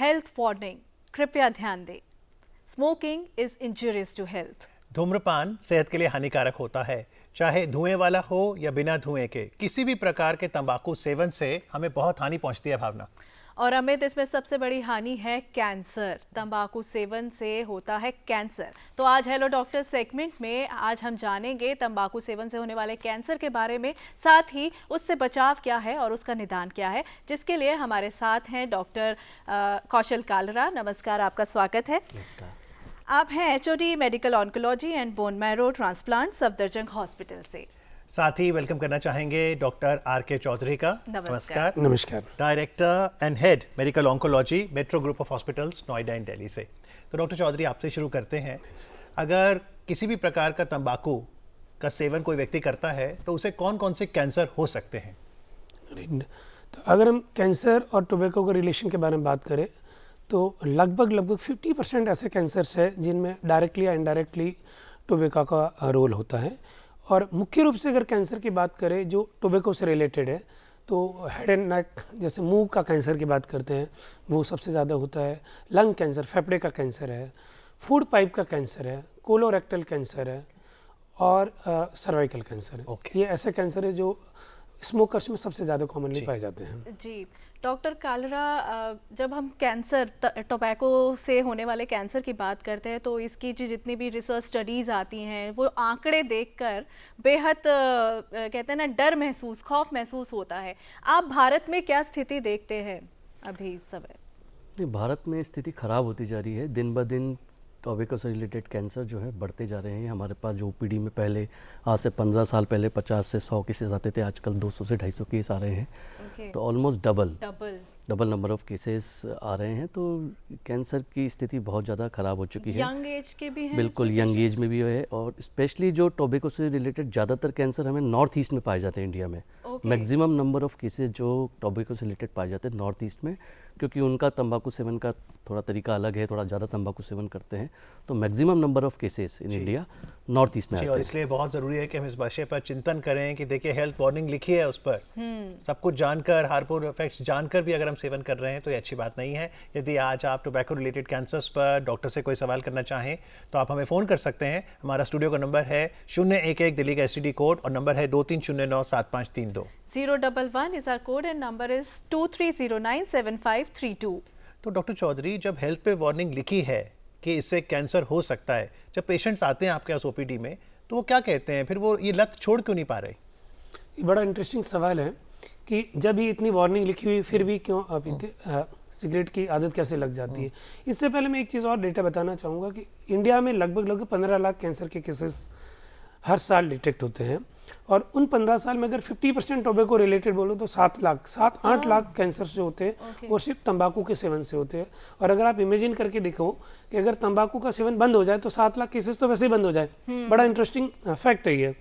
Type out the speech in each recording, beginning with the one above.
Health warning, कृपया ध्यान दें। Smoking is injurious to health. धूम्रपान सेहत के लिए हानिकारक होता है, चाहे धुएं वाला हो या बिना धुएं के। किसी भी प्रकार के तंबाकू सेवन से हमें बहुत हानि पहुंचती है भावना। और अमित, इसमें सबसे बड़ी हानि है कैंसर। तंबाकू सेवन से होता है कैंसर। तो आज हेलो डॉक्टर सेगमेंट में आज हम जानेंगे तंबाकू सेवन से होने वाले कैंसर के बारे में, साथ ही उससे बचाव क्या है और उसका निदान क्या है, जिसके लिए हमारे साथ हैं डॉक्टर कौशल कालरा। नमस्कार, आपका स्वागत है। आप हैं HOD medical oncology and bone marrow transplant Safdarjung hospital से। साथ ही वेलकम करना चाहेंगे डॉक्टर RK चौधरी का। नमस्कार। नमस्कार। Director and head medical oncology metro group of hospitals Noida and Delhi से। तो डॉक्टर चौधरी, आपसे शुरू करते हैं। अगर किसी भी प्रकार का तंबाकू का सेवन कोई व्यक्ति करता है तो उसे कौन कौन से कैंसर हो सकते हैं? तो अगर हम कैंसर और टोबैको के रिलेशन के बारे में बात करें तो लगभग 50% ऐसे कैंसर्स हैं जिनमें डायरेक्टली या इनडायरेक्टली टोबैको का रोल होता है। और मुख्य रूप से अगर कैंसर की बात करें जो टोबैको से रिलेटेड है तो हेड एंड नेक, जैसे मुंह का कैंसर की बात करते हैं, वो सबसे ज़्यादा होता है। लंग कैंसर, फेफड़े का कैंसर है, फूड पाइप का कैंसर है, कोलोरेक्टल कैंसर है और सर्वाइकल कैंसर है। ये ऐसे कैंसर है जो स्मोकर्स में सबसे ज़्यादा कॉमनली पाए जाते हैं। जी डॉक्टर कालरा, जब हम कैंसर, टोबैको से होने वाले कैंसर की बात करते हैं तो इसकी जितनी भी रिसर्च स्टडीज़ आती हैं वो आंकड़े देखकर बेहद कहते हैं ना, डर महसूस, खौफ महसूस होता है। आप भारत में क्या स्थिति देखते हैं अभी इस समय? भारत में स्थिति ख़राब होती जा रही है। दिन ब दिन टोबैको से रिलेटेड कैंसर जो है बढ़ते जा रहे हैं। हमारे पास जो OPD में पहले आज से 15 साल पहले 50 से 100 केसेस आते थे, आजकल 200 से 250 केस आ रहे हैं। तो almost double number of cases आ रहे हैं। तो कैंसर की स्थिति बहुत ज़्यादा ख़राब हो चुकी है। यंग एज के भी हैं? बिल्कुल, यंग एज में भी है। और स्पेशली जो टोबैको से रिलेटेड ज़्यादातर कैंसर हमें नॉर्थ ईस्ट में पाए जाते हैं इंडिया में। मैक्सिमम नंबर ऑफ केसेस जो टोबैको से रिलेटेड पाए जाते हैं नॉर्थ ईस्ट में, क्योंकि उनका तंबाकू सेवन का थोड़ा तरीका अलग है, थोड़ा ज़्यादा तंबाकू सेवन करते हैं। तो maximum number of cases in India north east में आते हैं। और इसलिए बहुत ज़रूरी है कि हम इस विषय पर चिंतन करें कि देखिए, हेल्थ वार्निंग लिखी है उस पर। सब कुछ जानकर, हार्मफुल इफेक्ट्स जानकर भी अगर हम सेवन कर रहे हैं तो ये अच्छी बात नहीं है। यदि आज आप टोबैको रिलेटेड कैंसर्स पर डॉक्टर से कोई सवाल करना चाहें तो आप हमें फ़ोन कर सकते हैं। हमारा स्टूडियो का नंबर है 011 दिल्ली का STD कोड और नंबर है 23097532। 011 is our code and number is 23097532। तो डॉक्टर चौधरी, जब हेल्थ पे वार्निंग लिखी है कि इससे कैंसर हो सकता है, जब पेशेंट्स आते हैं आपके पास OPD में तो वो क्या कहते हैं? फिर वो ये लत छोड़ क्यों नहीं पा रहे? ये बड़ा इंटरेस्टिंग सवाल है कि जब ही इतनी वार्निंग लिखी हुई फिर भी क्यों आप सिगरेट की आदत कैसे लग जाती है। इससे पहले मैं एक चीज़ और डेटा बताना चाहूँगा कि इंडिया में लगभग 15 लाख कैंसर के केसेस हर साल डिटेक्ट होते हैं। और उन 15 साल में अगर 50% टोबैको रिलेटेड बोलो तो 7-8 लाख कैंसर जो होते हैं वो सिर्फ तंबाकू के सेवन से होते हैं। और अगर आप इमेजिन करके देखो कि अगर तंबाकू का सेवन बंद हो जाए तो 7 लाख केसेस तो वैसे ही बंद हो जाए। बड़ा इंटरेस्टिंग फैक्ट है ये।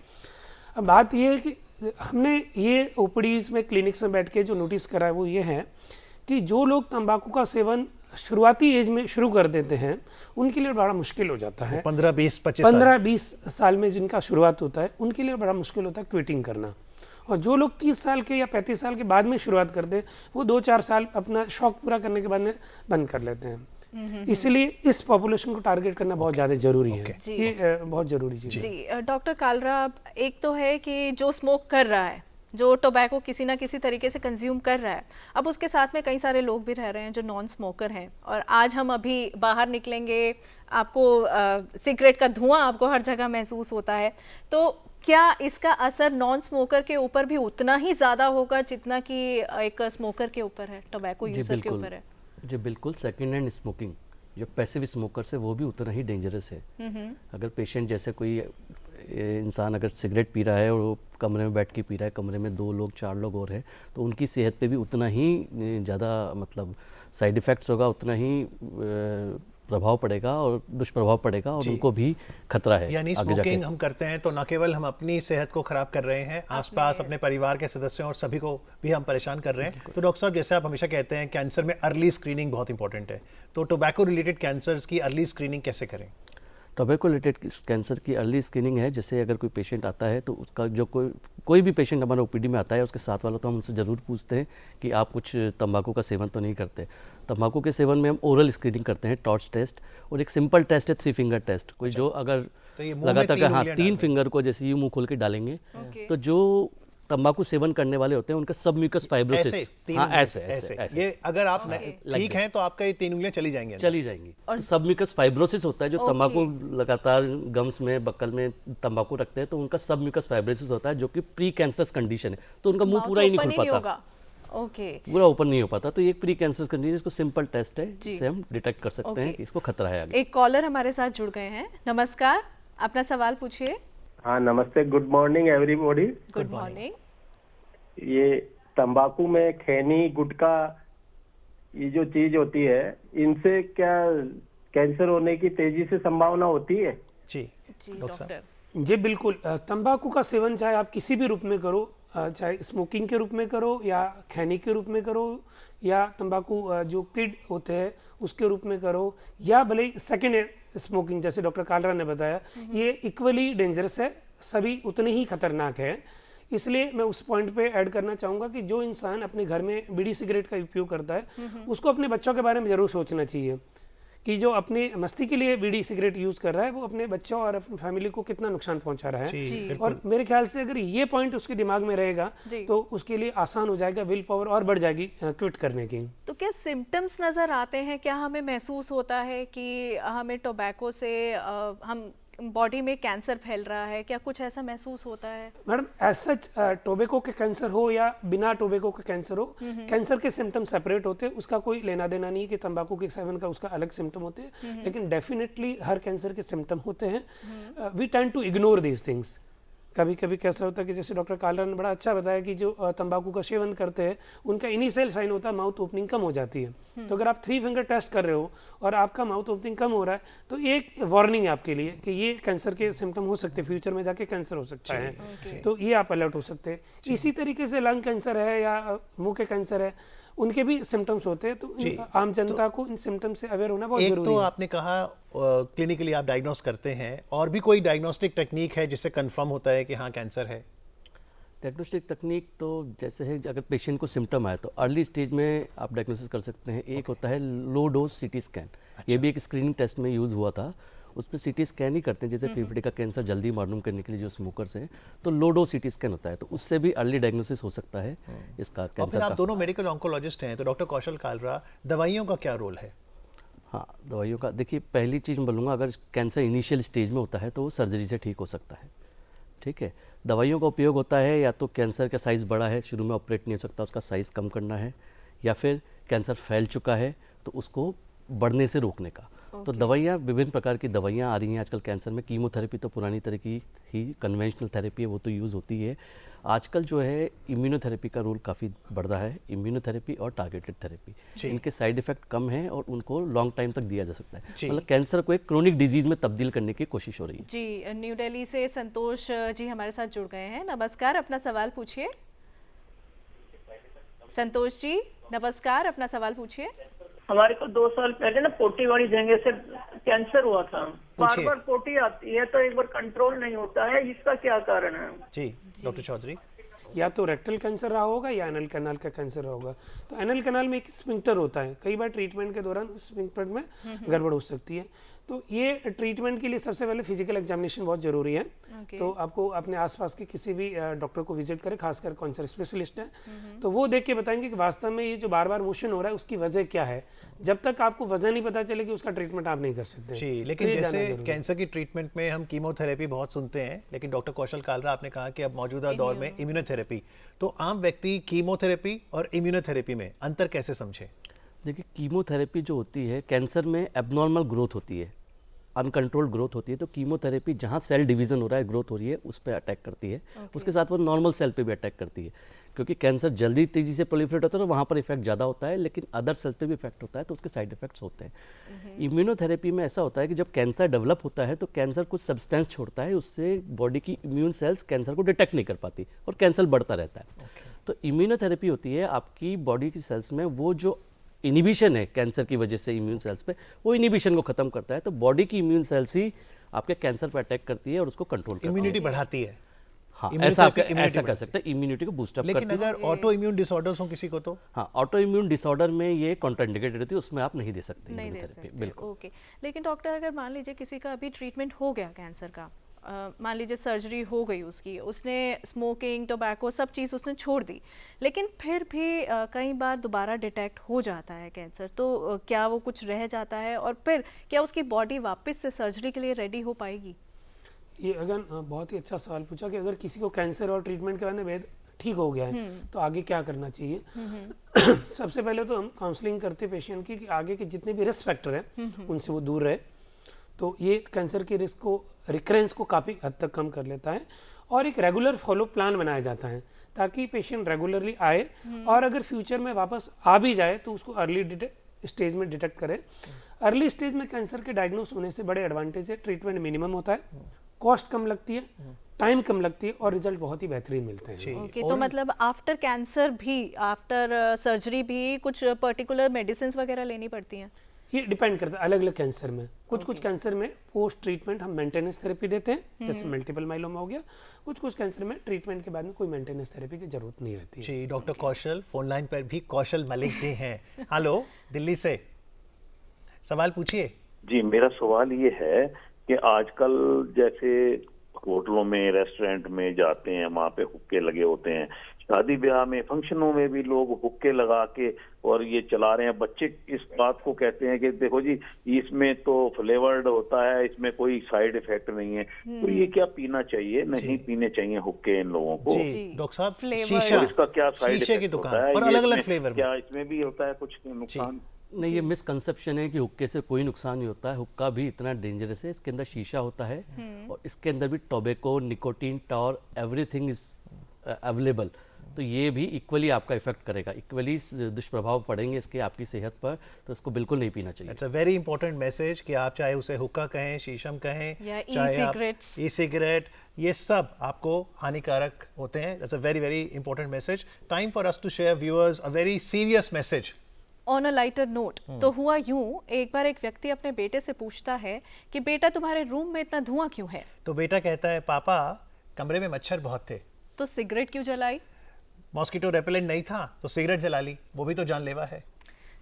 अब बात ये है कि हमने ये OPDs में क्लिनिक्स में बैठ के जो नोटिस करा है वो ये है कि जो लोग तंबाकू का सेवन शुरुआती एज में शुरू कर देते हैं उनके लिए बड़ा मुश्किल हो जाता है। 15-20 साल में जिनका शुरुआत होता है उनके लिए बड़ा मुश्किल होता है क्विटिंग करना। और जो लोग 30 साल के या 35 साल के बाद में शुरुआत करते हैं वो 2-4 साल अपना शौक पूरा करने के बाद में बंद कर लेते हैं। इसलिए इस पॉपुलेशन को टारगेट करना बहुत ज़्यादा जरूरी है। ये बहुत जरूरी चीज़ है। जी डॉक्टर कालरा, एक तो है कि जो स्मोक कर रहा है, जो टोबैको किसी ना किसी तरीके से कंज्यूम कर रहा है, अब उसके साथ में कई सारे लोग भी रह रहे हैं जो नॉन स्मोकर हैं। और आज हम अभी बाहर निकलेंगे, आपको सिगरेट का धुआं आपको हर जगह महसूस होता है। तो क्या इसका असर नॉन स्मोकर के ऊपर भी उतना ही ज़्यादा होगा जितना कि एक स्मोकर के ऊपर है, टोबैको यूजर के ऊपर है? जी बिल्कुल। सेकेंड हैंड स्मोकिंग जो पैसिव स्मोकर्स है वो भी उतना ही डेंजरस है। अगर पेशेंट, जैसे कोई इंसान अगर सिगरेट पी रहा है और वो कमरे में बैठ के पी रहा है, कमरे में 2 लोग 4 लोग और हैं, तो उनकी सेहत पे भी उतना ही ज़्यादा मतलब साइड इफ़ेक्ट्स होगा, उतना ही प्रभाव पड़ेगा और दुष्प्रभाव पड़ेगा और उनको भी खतरा है। यानी स्मोकिंग हम करते हैं तो न केवल हम अपनी सेहत को खराब कर रहे हैं, आसपास अपने परिवार के सदस्यों और सभी को भी हम परेशान कर रहे हैं। तो डॉक्टर साहब, जैसे आप हमेशा कहते हैं कैंसर में अर्ली स्क्रीनिंग बहुत इंपॉर्टेंट है, तो टोबैको रिलेटेड कैंसर्स की अर्ली स्क्रीनिंग कैसे करें? टोबैको रिलेटेड कैंसर की अर्ली स्क्रीनिंग है। जैसे अगर कोई पेशेंट आता है तो उसका जो कोई भी पेशेंट हमारे ओपीडी में आता है, उसके साथ वालों तो हम उनसे ज़रूर पूछते हैं कि आप कुछ तंबाकू का सेवन तो नहीं करते। तंबाकू के सेवन में हम ओरल स्क्रीनिंग करते हैं, टॉर्च टेस्ट, और एक सिंपल टेस्ट है 3 फिंगर टेस्ट। कोई जो अगर तो ये मुंह में लगातार 3 हाँ उंगलियां 3 डाल फिंगर को जैसे यूँ मुँह खोल के डालेंगे, ओके। तो जो तंबाकू सेवन करने वाले होते हैं उनका सब म्यूकस फाइब्रोसिस, ऐसे 3 हाँ उंगलियां ऐसे ऐसे ऐसे ये अगर आप ओके। ठीक हैं तो आपका ये 3 उंगलियां चली जाएंगी अंदर। चली जाएंगी। और सब म्यूकस फाइब्रोसिस होता है, जो ओके। तंबाकू लगातार गम्स में बक्कल में तंबाकू रखते हैं तो उनका सब म्यूकस फाइब्रोसिस होता है, जो कि प्री कैंसरस कंडीशन है, तो उनका मुंह पूरा ही नहीं खुल पाता, ओके। पूरा ओपन नहीं हो पाता। तो ये एक प्री कैंसरस कंडीशन, इसको सिंपल टेस्ट है जी। जिससे हम डिटेक्ट कर सकते हैं ओके। कि इसको खतरा है आगे। एक कॉलर हमारे साथ जुड़ गए हैं। नमस्कार, अपना सवाल पूछिए। हाँ नमस्ते, good morning everybody. Good morning. ये तंबाकू में खैनी गुटखा ये जो चीज होती है, इनसे क्या कैंसर होने की तेजी से संभावना होती है? जी जी डॉक्टर साहब। डॉक्टर। जी बिल्कुल। तंबाकू का सेवन चाहे आप किसी भी रूप में करो, चाहे स्मोकिंग के रूप में करो या खैनी के रूप में करो या तंबाकू जो किड होते हैं उसके रूप में करो, या भले सेकेंड स्मोकिंग जैसे डॉक्टर कालरा ने बताया, ये इक्वली डेंजरस है, सभी उतने ही खतरनाक है। इसलिए मैं उस पॉइंट पे ऐड करना चाहूँगा कि जो इंसान अपने घर में बीड़ी सिगरेट का उपयोग करता है उसको अपने बच्चों के बारे में ज़रूर सोचना चाहिए कि जो अपने मस्ती के लिए बीड़ी सिगरेट यूज़ कर रहा है वो अपने बच्चों और अपनी फैमिली को कितना नुकसान पहुंचा रहा है। जी, और मेरे ख्याल से अगर ये पॉइंट उसके दिमाग में रहेगा जी। तो उसके लिए आसान हो जाएगा, विल पावर और बढ़ जाएगी क्विट करने की। तो क्या सिम्टम्स नज़र आते हैं? क्या हमें महसूस होता है कि हमें टोबैको से हम बॉडी में कैंसर फैल रहा है? क्या कुछ ऐसा महसूस होता है? मैडम एज सच टोबैको के कैंसर हो या बिना टोबैको के कैंसर हो, कैंसर के सिम्टम सेपरेट होते हैं, उसका कोई लेना देना नहीं कि तंबाकू के सेवन का उसका अलग सिम्टम होते हैं, लेकिन डेफिनेटली हर कैंसर के सिम्टम होते हैं। We tend to ignore these things. कभी कभी कैसा होता है कि जैसे डॉक्टर कालरा ने बड़ा अच्छा बताया कि जो तंबाकू का सेवन करते हैं उनका इनिशियल साइन होता है माउथ ओपनिंग कम हो जाती है। तो अगर आप 3 फिंगर टेस्ट कर रहे हो और आपका माउथ ओपनिंग कम हो रहा है तो एक वार्निंग है आपके लिए कि ये कैंसर के सिम्टम हो सकते हैं, फ्यूचर में जाके कैंसर हो सकता है, तो ये आप अलर्ट हो सकते हैं। इसी तरीके से लंग कैंसर है या मुंह के कैंसर है, उनके भी सिम्टम्स होते हैं, तो आम जनता को इन सिम्टम्स से अवेयर होना बहुत एक जरूरी तो है। आपने कहा क्लिनिकली आप डायग्नोस करते हैं, और भी कोई डायग्नोस्टिक टेक्निक है जिससे कंफर्म होता है कि हाँ कैंसर है? डायग्नोस्टिक तकनीक तो जैसे है, अगर पेशेंट को सिम्टम आए तो अर्ली स्टेज में आप डायग्नोसिस कर सकते हैं। एक होता है लो डोज सीटी स्कैन, ये भी एक स्क्रीनिंग टेस्ट में यूज़ हुआ था। उसमें सीटी स्कैन ही करते हैं, जैसे फेफड़े का कैंसर जल्दी मालूम करने के लिए जो स्मोकर्स हैं, तो लो डोज सीटी स्कैन होता है, तो उससे भी अर्ली डायग्नोसिस हो सकता है इसका और कैंसर फिर आप का। दोनों मेडिकल ऑन्कोलॉजिस्ट हैं, तो डॉक्टर कौशल कालरा, दवाइयों का क्या रोल है? हाँ, दवाइयों का देखिए, पहली चीज़ मैं बोलूँगा, अगर कैंसर इनिशियल स्टेज में होता है तो वो सर्जरी से ठीक हो सकता है। ठीक है, दवाइयों का उपयोग होता है या तो कैंसर का साइज़ बड़ा है, शुरू में ऑपरेट नहीं हो सकता, उसका साइज़ कम करना है, या फिर कैंसर फैल चुका है तो उसको बढ़ने से रोकने का। तो दवाइयाँ, विभिन्न प्रकार की दवाइयाँ आ रही हैं आजकल कैंसर में। कीमोथेरेपी तो पुरानी तरह की ही कन्वेंशनल थेरेपी है, वो तो यूज़ होती है। आजकल जो है इम्यूनोथेरेपी का रोल काफ़ी बढ़ रहा है, इम्यूनोथेरेपी और टारगेटेड थेरेपी। इनके साइड इफेक्ट कम हैं और उनको लॉन्ग टाइम तक दिया जा सकता है, मतलब कैंसर को एक क्रोनिक डिजीज में तब्दील करने की कोशिश हो रही है। जी, न्यू दिल्ली से संतोष जी हमारे साथ जुड़ गए हैं। नमस्कार, अपना सवाल पूछिए। संतोष जी नमस्कार, अपना सवाल पूछिए। हमारे को 2 साल पहले ना पोटी वाली जगह से कैंसर हुआ था। बार पूछिए। बार पोटी आती है तो एक बार कंट्रोल नहीं होता है, इसका क्या कारण है? जी डॉक्टर चौधरी। या तो रेक्टल कैंसर रहा होगा या एनल कैनाल का कैंसर रहा होगा। तो एनल कैनाल में एक स्फिंक्टर होता है, कई बार ट्रीटमेंट के दौरान स्फिंक्टर में गड़बड़ हो सकती है। तो ये ट्रीटमेंट के लिए सबसे पहले फिजिकल एग्जामिनेशन बहुत जरूरी है। तो आपको अपने आसपास के किसी भी डॉक्टर को विजिट करें, खासकर कैंसर स्पेशलिस्ट है, तो वो देख के बताएंगे कि वास्तव में ये जो बार बार मोशन हो रहा है उसकी वजह क्या है। जब तक आपको वजह नहीं पता चलेगी उसका ट्रीटमेंट आप नहीं कर सकते। जी, लेकिन तो ये जानना जैसे जरूरी है। कैंसर की ट्रीटमेंट में हम कीमोथेरेपी बहुत सुनते हैं, लेकिन डॉक्टर कौशल कालरा आपने कहा कि अब मौजूदा दौर में इम्यूनोथेरेपी, तो आम व्यक्ति कीमोथेरेपी और इम्यूनोथेरेपी में अंतर कैसे समझे? देखिए, कीमोथेरेपी जो होती है, कैंसर में एबनॉर्मल ग्रोथ होती है, अनकंट्रोल्ड ग्रोथ होती है, तो कीमोथेरेपी जहाँ सेल डिवीजन हो रहा है, ग्रोथ हो रही है, उस पर अटैक करती है। उसके साथ वो नॉर्मल सेल पे भी अटैक करती है, क्योंकि कैंसर जल्दी तेजी से प्रोलिफरेट होता है तो वहाँ पर इफेक्ट ज़्यादा होता है, लेकिन अदर सेल्स पे भी इफेक्ट होता है, तो उसके साइड इफेक्ट्स होते हैं। इम्यूनोथेरेपी में ऐसा होता है कि जब कैंसर डेवलप होता है तो कैंसर कुछ सब्सटेंस छोड़ता है, उससे बॉडी की इम्यून सेल्स कैंसर को डिटेक्ट नहीं कर पाती और कैंसर बढ़ता रहता है। तो इम्यूनोथेरेपी होती है आपकी बॉडी की सेल्स में वो जो इनिबिशन है कैंसर की वजह से इम्यून सेल्स पे, वो इनिबिशन को खत्म करता है, तो बॉडी की इम्यून सेल्स ही आपके कैंसर पर अटैक करती है और उसको कंट्रोल करती है। इम्यूनिटी बढ़ाती है। हाँ, immunity ऐसा कह बढ़ती सकते हैं, इम्यूनिटी को बूस्टअप लेकिन करती है। अगर ऑटो इम्यून डिसऑर्डर्स हो किसी को तो हाँ, ऑटो इम्यून डिसऑर्डर में ये कॉन्ट्राइंडिकेटेड रहती है, उसमें आप नहीं दे सकते नहीं दे immunotherapy, सकते, बिल्कुल। ओके। लेकिन डॉक्टर अगर मान लीजिए किसी का अभी ट्रीटमेंट हो गया कैंसर का, मान लीजिए सर्जरी हो गई उसकी, उसने स्मोकिंग टोबैको सब चीज़ उसने छोड़ दी, लेकिन फिर भी कई बार दोबारा डिटेक्ट हो जाता है कैंसर, तो क्या वो कुछ रह जाता है और फिर क्या उसकी बॉडी वापस से सर्जरी के लिए रेडी हो पाएगी? ये अगन बहुत ही अच्छा सवाल पूछा कि अगर किसी को कैंसर और ट्रीटमेंट के बाद में ठीक हो गया है तो आगे क्या करना चाहिए। सबसे पहले तो हम काउंसलिंग करते पेशेंट की कि आगे के जितने भी रिस्क फैक्टर हैं उनसे वो दूर रहे, तो ये कैंसर के रिस्क को, रिकरेंस को काफ़ी हद तक कम कर लेता है। और एक रेगुलर फॉलो प्लान बनाया जाता है ताकि पेशेंट रेगुलरली आए और अगर फ्यूचर में वापस आ भी जाए तो उसको अर्ली स्टेज में डिटेक्ट करे। अर्ली स्टेज में कैंसर के डायग्नोस होने से बड़े एडवांटेज है, ट्रीटमेंट मिनिमम होता है, कॉस्ट कम लगती है, टाइम कम लगती है और रिजल्ट बहुत ही बेहतरीन मिलते हैं। ओके, तो मतलब आफ्टर कैंसर भी, आफ्टर सर्जरी भी कुछ पर्टिकुलर मेडिसिन वगैरह लेनी पड़ती हैं? ये डिपेंड करता है अलग अलग कैंसर में। कुछ कैंसर में पोस्ट ट्रीटमेंट हम मेंटेनेंस थेरेपी देते हैं, जैसे मल्टीपल माइलोमा हो गया। कुछ कैंसर में ट्रीटमेंट के बाद में कोई मेंटेनेंस थेरेपी की जरूरत नहीं रहती है। जी, डॉक्टर कौशल फोन लाइन पर भी कौशल मलिक जी हैं। हेलो, दिल्ली से, सवाल पूछिए। जी, मेरा सवाल ये है कि आजकल जैसे होटलों में, रेस्टोरेंट में जाते हैं, वहाँ पे हुक्के लगे होते हैं, शादी ब्याह में, फंक्शनों में भी लोग हुक्के लगा के और ये चला रहे हैं। बच्चे इस बात को कहते हैं कि देखो जी इसमें तो फ्लेवर्ड होता है, इसमें कोई साइड इफेक्ट नहीं है, तो ये क्या पीना चाहिए? नहीं पीने चाहिए हुक्के इन लोगों को। जी, डॉक्टर साहब, Flavor। शीशा, और इसका क्या साइड शीशे की इफेक्ट दुकान होता है? और ये अलग अलग इसमें फ्लेवर में। क्या इसमें भी होता है कुछ नुकसान? नहीं, ये मिसकंसेप्शन है कि हुक्के से कोई नुकसान नहीं होता है। हुक्का भी इतना डेंजरस है, इसके अंदर शीशा होता है और इसके अंदर भी tobacco, nicotine, tar, everything is available. तो ये भी इक्वली आपका इफेक्ट करेगा, इक्वली दुष्प्रभाव पड़ेंगे इसके आपकी सेहत पर, तो इसको बिल्कुल नहीं पीना चाहिए। It's a very important message कि आप चाहे उसे हुक्का कहें, शीशम कहें या चाहे ई-सिगरेट्स। ई सिगरेट, ये सब आपको हानिकारक होते हैं। That's a very very important message. Time for us to share viewers a very serious message. On a lighter note, तो हुआ यूं, एक बार एक व्यक्ति अपने बेटे से पूछता है कि बेटा तुम्हारे रूम में इतना धुआं क्यों है? तो बेटा कहता है पापा कमरे में मच्छर बहुत थे। तो सिगरेट क्यों जलाई? मॉस्किटो रेपेलेंट नहीं था तो सिगरेट जला ली, वो भी तो जानलेवा है।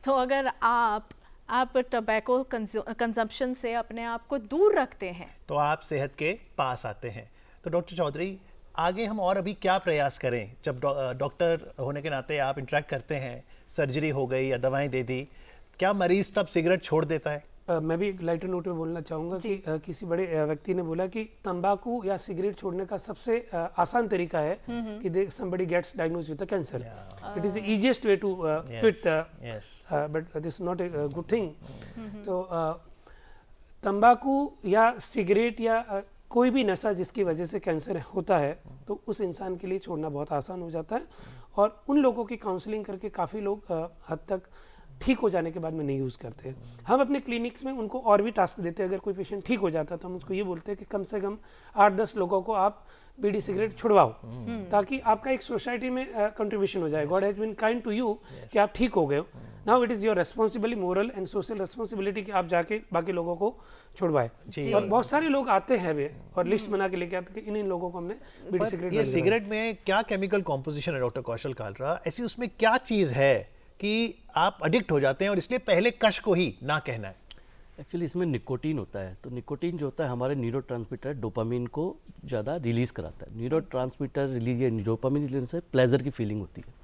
तो अगर आप टबैको कंजम्पशन से अपने आप को दूर रखते हैं तो आप सेहत के पास आते हैं। तो डॉक्टर चौधरी, आगे हम और अभी क्या प्रयास करें? जब डॉक्टर होने के नाते आप इंटरेक्ट करते हैं, सर्जरी हो गई या दवाएं दे दी, क्या मरीज तब सिगरेट छोड़ देता है? मैं भी एक लाइटर नोट में बोलना चाहूँगा कि किसी बड़े व्यक्ति ने बोला कि तंबाकू या सिगरेट छोड़ने का सबसे आसान तरीका है कि somebody gets diagnosed with a cancer. It is the easiest way to quit, but this is not a good thing. तो तंबाकू या सिगरेट या कोई भी नशा जिसकी वजह से कैंसर होता है तो उस इंसान के लिए छोड़ना बहुत आसान हो जाता है और उन लोगों की काउंसलिंग करके काफ़ी लोग हद तक ठीक हो जाने के बाद में नहीं यूज़ करते हैं। हम अपने क्लिनिक्स में उनको और भी टास्क देते हैं। अगर कोई पेशेंट ठीक हो जाता है तो हम उसको ये बोलते हैं कि कम से कम 8-10 लोगों को आप बीड़ी सिगरेट छुड़वाओ ताकि आपका एक सोसाइटी में कंट्रीब्यूशन हो जाए। God has been kind to you कि आप ठीक हो गए हो। Now it is your responsibility, moral and social responsibility कि आप जाके बाकी लोगों को छुड़वाए। और बहुत सारे लोग आते हैं वे और लिस्ट बना के लेके आते हैं कि इन लोगों को हमने बीड़ी सिगरेट। ये सिगरेट में क्या केमिकल कॉम्पोजिशन है डॉक्टर कौशल कालरा? ऐसी उसमें क्या चीज़ है कि आप एडिक्ट हो जाते हैं और इसलिए पहले कश को ही ना कहना है? एक्चुअली इसमें निकोटीन होता है, तो निकोटीन जो होता है हमारे न्यूरोट्रांसमीटर डोपामिन को ज़्यादा रिलीज़ कराता है। न्यूरोट्रांसमीटर रिलीज या डोपामिन रिलीज से प्लेजर की फीलिंग होती है,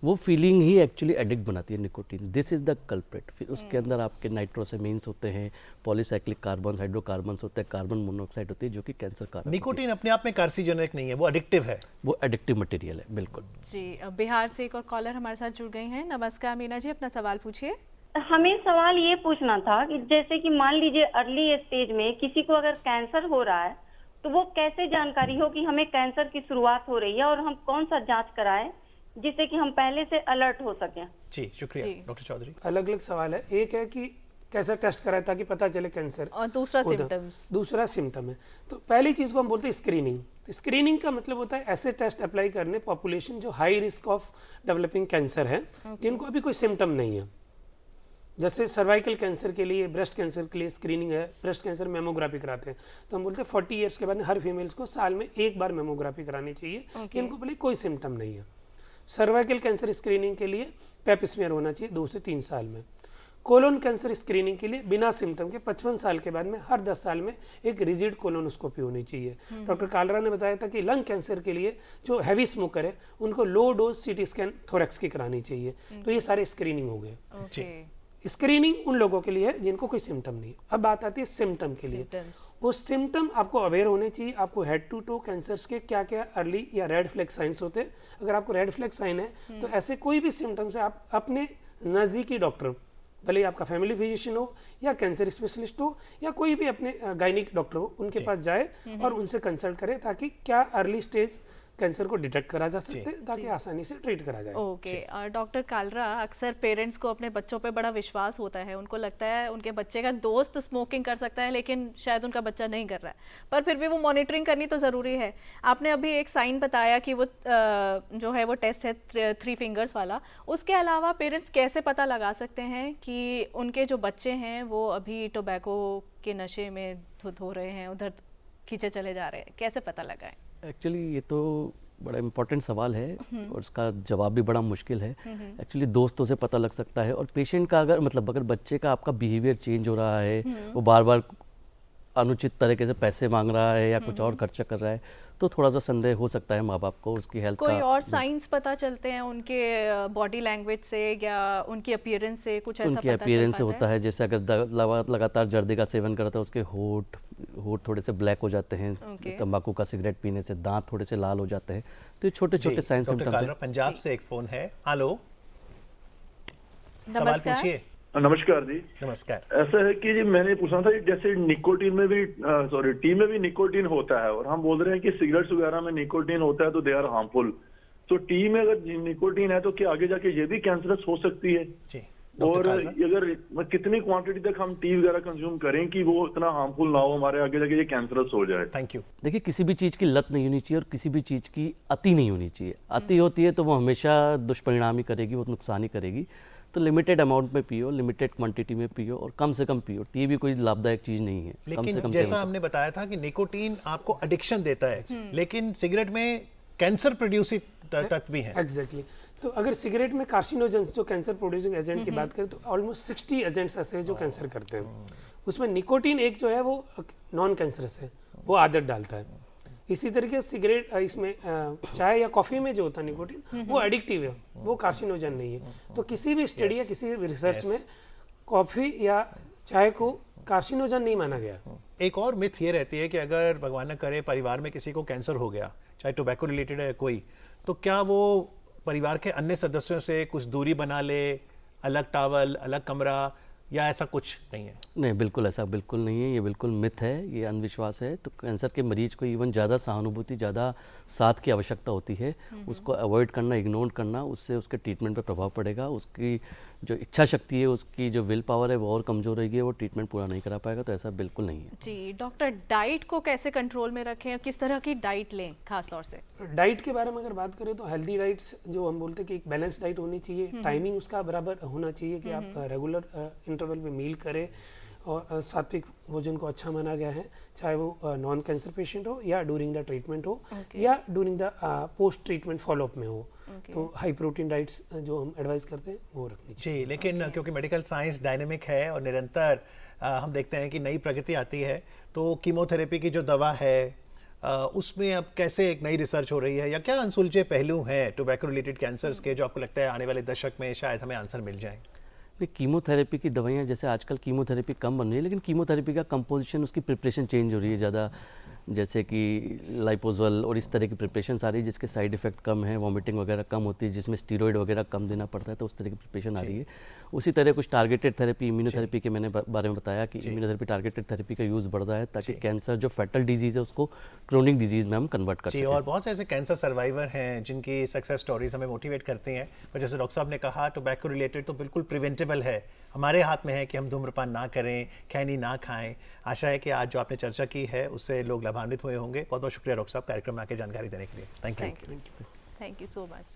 वो फीलिंग ही एक्चुअली एडिक्ट बनाती है nicotine. This is the culprit. फिर उसके अंदर आपके नाइट्रोसेमीन्स होते हैं, पॉलीसाइक्लिक कार्बन, हाइड्रोकार्बन्स होते हैं, कार्बन मोनोऑक्साइड होती है जो कि कैंसर कारक। निकोटीन अपने आप में कार्सिनोजेनिक नहीं है, वो एडिक्टिव है। वो एडिक्टिव मटेरियल है, बिल्कुल। जी, बिहार से एक और कॉलर हमारे साथ जुड़ गई हैं। नमस्कार मीना जी, अपना सवाल पूछिए। हमें सवाल ये पूछना था कि जैसे कि मान लीजिए अर्ली स्टेज में किसी को अगर कैंसर हो रहा है तो वो कैसे जानकारी हो कि हमें कैंसर की शुरुआत हो रही है और हम कौन सा जांच कराएं जिससे कि हम पहले से अलर्ट हो सकें? जी, शुक्रिया डॉक्टर चौधरी। अलग अलग सवाल है। एक है कि कैसा टेस्ट कराए ताकि पता चले कैंसर, और दूसरा सिम्टम्स। दूसरा सिम्टम है। तो पहली चीज को हम बोलते हैं स्क्रीनिंग। तो स्क्रीनिंग का मतलब होता है ऐसे टेस्ट अप्लाई करने पॉपुलेशन जो high risk of developing cancer है, जिनको अभी कोई सिम्टम नहीं है। जैसे सर्वाइकल कैंसर के लिए, ब्रेस्ट कैंसर के लिए स्क्रीनिंग है, ब्रेस्ट कैंसर मेमोग्राफी कराते हैं, तो हम बोलते हैं 40 ईयर्स के बाद हर फीमेल्स को साल में एक बार मेमोग्राफी करानी चाहिए कि इनको भले कोई सिम्टम नहीं है। सर्वाइकल कैंसर स्क्रीनिंग के लिए पेप स्मीयर होना चाहिए 2 से 3 साल में। कोलोन कैंसर स्क्रीनिंग के लिए बिना सिम्टम के 55 साल के बाद में हर 10 साल में एक रिजिड कोलोनोस्कोपी होनी चाहिए। डॉक्टर कालरा ने बताया था कि लंग कैंसर के लिए जो हैवी स्मोकर है उनको low dose CT scan thorax की करानी चाहिए। तो ये सारे स्क्रीनिंग हो गए। स्क्रीनिंग उन लोगों के लिए है जिनको कोई सिम्टम नहीं। अब बात आती है सिम्टम के लिए। वो सिम्टम आपको अवेयर होने चाहिए, आपको हेड टू टो कैंसर्स के क्या क्या अर्ली या रेड फ्लैग साइंस होते हैं। अगर आपको रेड फ्लैग साइन है तो ऐसे कोई भी सिम्टम से आप अपने नज़दीकी डॉक्टर, भले आपका फैमिली फिजिशियन हो या कैंसर स्पेशलिस्ट हो या कोई भी अपने गायनिक डॉक्टर हो, उनके पास जाए और उनसे कंसल्ट करें ताकि क्या अर्ली स्टेज कैंसर को डिटेक्ट करा जा सकते हैं, ताकि आसानी से ट्रीट करा जाए। ओके। डॉक्टर कालरा, अक्सर पेरेंट्स को अपने बच्चों पे बड़ा विश्वास होता है, उनको लगता है उनके बच्चे का दोस्त स्मोकिंग कर सकता है लेकिन शायद उनका बच्चा नहीं कर रहा है, पर फिर भी वो मॉनिटरिंग करनी तो ज़रूरी है। आपने अभी एक साइन बताया कि वो जो है वो टेस्ट है 3 फिंगर्स वाला, उसके अलावा पेरेंट्स कैसे पता लगा सकते हैं कि उनके जो बच्चे हैं वो अभी टोबैको के नशे में धुत हो रहे हैं, उधर खींचे चले जा रहे हैं, कैसे पता लगाएं? एक्चुअली ये तो बड़ा इम्पोर्टेंट सवाल है और उसका जवाब भी बड़ा मुश्किल है। एक्चुअली दोस्तों से पता लग सकता है, और पेशेंट का अगर अगर बच्चे का आपका बिहेवियर चेंज हो रहा है, वो बार बार अनुचित तरीके से पैसे मांग रहा है या कुछ और खर्चा कर रहा है, तो थोड़ा सा संदेह हो सकता है माँ बाप को उसकी हेल्थ का। कोई और साइंस पता चलते हैं उनके बॉडी लैंग्वेज से या उनकी अपीयरेंस से, कुछ ऐसा उनकी पता अपीयरेंस से चल होता है। जैसे अगर लगातार जर्दे का सेवन करता है, उसके होठ थोड़े से ब्लैक हो जाते हैं। तंबाकू का सिगरेट पीने से दांत थोड़े से लाल हो जाते हैं। तो ये छोटे छोटे साइन सिम्टम्स हैं। पंजाब से एक फोन है। हेलो, सवाल नमस्कार। पूछिए। नमस्कार जी। नमस्कार। ऐसा है कि जी मैंने पूछना था, जैसे निकोटीन में भी टी में भी निकोटीन होता है, और हम बोल रहे हैं कि सिगरेट्स वगैरह में निकोटीन होता है तो दे आर हार्मफुल। तो टी में अगर निकोटीन है तो क्या आगे जाके ये भी कैंसरस हो सकती है? जी। और अगर कितनी क्वांटिटी तक हम टी वगैरह कंज्यूम करें कि वो इतना हार्मफुल ना हो, हमारे आगे जाके ये कैंसरस हो जाए? Thank you. देखिए, किसी भी चीज़ की लत नहीं होनी चाहिए और किसी भी चीज़ की अति नहीं होनी चाहिए। अति होती है तो वो हमेशा दुष्परिणाम ही करेगी, वो नुकसान ही करेगी। तो लिमिटेड अमाउंट में पियो, लिमिटेड क्वांटिटी में पियो और कम से कम पियो। टी भी कोई लाभदायक चीज़ नहीं है। लेकिन जैसा हमने बताया था कि निकोटीन आपको एडिक्शन देता है, लेकिन सिगरेट में कैंसर प्रोड्यूसिंग तत्व भी है। एग्जैक्टली। तो अगर सिगरेट में कार्सिनोजेंस जो कैंसर प्रोड्यूसिंग एजेंट की बात करें तो ऑलमोस्ट 60 एजेंट्स ऐसे हैं जो कैंसर करते हैं। उसमें निकोटीन एक जो है वो नॉन कैंसरस है, वो आदत डालता है। इसी तरीके से सिगरेट, इसमें चाय या कॉफ़ी में जो होता है निकोटीन, वो एडिक्टिव है, वो कार्सिनोजन नहीं है। तो किसी भी स्टडी या किसी भी रिसर्च में कॉफ़ी या चाय को कार्सिनोजन नहीं माना गया। एक और मिथ ये रहती है कि अगर भगवान न करे परिवार में किसी को कैंसर हो गया, चाहे टोबैको रिलेटेड है कोई, तो क्या वो परिवार के अन्य सदस्यों से कुछ दूरी बना ले, अलग टावल, अलग कमरा, या ऐसा कुछ नहीं है? नहीं, बिल्कुल ऐसा बिल्कुल नहीं है। ये बिल्कुल मिथ है, ये अंधविश्वास है। तो कैंसर के मरीज को इवन ज़्यादा सहानुभूति, ज़्यादा साथ की आवश्यकता होती है। उसको अवॉइड करना, इग्नोर करना, उससे उसके ट्रीटमेंट पर प्रभाव पड़ेगा। उसकी जो इच्छा शक्ति है, उसकी जो विल पावर है वो और कमज़ोर रहेगी, वो ट्रीटमेंट पूरा नहीं करा पाएगा। तो ऐसा बिल्कुल नहीं है। जी डॉक्टर, डाइट को कैसे कंट्रोल में रखें, किस तरह की डाइट लें खास तौर से? डाइट के बारे में अगर बात करें तो हेल्दी डाइट जो हम बोलते हैं कि एक बैलेंस डाइट होनी चाहिए। टाइमिंग उसका बराबर होना चाहिए कि आप रेगुलर इंटरवल में मील करें, और सात्विक भोजन को अच्छा माना गया है, चाहे वो नॉन कैंसर पेशेंट हो या ड्यूरिंग द ट्रीटमेंट हो या during the post treatment follow up में हो। तो हाई प्रोटीन डाइट्स जो हम एडवाइस करते हैं वो रखनी चाहिए। जी, लेकिन क्योंकि मेडिकल साइंस डायनेमिक है और निरंतर हम देखते हैं कि नई प्रगति आती है, तो कीमोथेरेपी की जो दवा है उसमें अब कैसे एक नई रिसर्च हो रही है, या क्या अनसुलझे पहलू हैं टोबैको रिलेटेड कैंसर्स के जो आपको लगता है आने वाले दशक में शायद हमें आंसर मिल जाए? कीमोथेरेपी की दवाइयाँ, जैसे आजकल कीमोथेरेपी कम बन रही है, लेकिन कीमोथेरेपी का कंपोजिशन, उसकी प्रिपरेशन चेंज हो रही है ज़्यादा। जैसे कि लाइपोजोल और इस तरह की प्रिपरेशन आ रही है जिसके साइड इफ़ेक्ट कम है, वॉमिटिंग वगैरह कम होती है, जिसमें स्टीरॉयड वगैरह कम देना पड़ता है। तो उस तरह की प्रिपरेशन आ रही है। उसी तरह कुछ टारगेटेड थेरेपी, इम्यूनोथेरेपी के मैंने बारे में बताया कि इम्यूनोथेरेपी, टारगेटेड थेरेपी का यूज़ बढ़ रहा है ताकि कैंसर जो फैटल डिजीज़ है उसको क्रोनिक डिजीज़ में हम कन्वर्ट कर सकें। और बहुत से ऐसे कैंसर सर्वाइवर हैं जिनकी सक्सेस स्टोरीज हमें मोटिवेट करती हैं। और जैसे डॉक्टर साहब ने कहा, टोबैको रिलेटेड तो बिल्कुल प्रिवेंटेबल है, हमारे हाथ में है कि हम धूम्रपान ना करें, खैनी ना खाएं। आशा है कि आज जो आपने चर्चा की है उससे लोग लाभान्वित हुए होंगे। बहुत बहुत शुक्रिया डॉक्टर साहब कार्यक्रम में आके जानकारी देने के लिए। Thank you so much.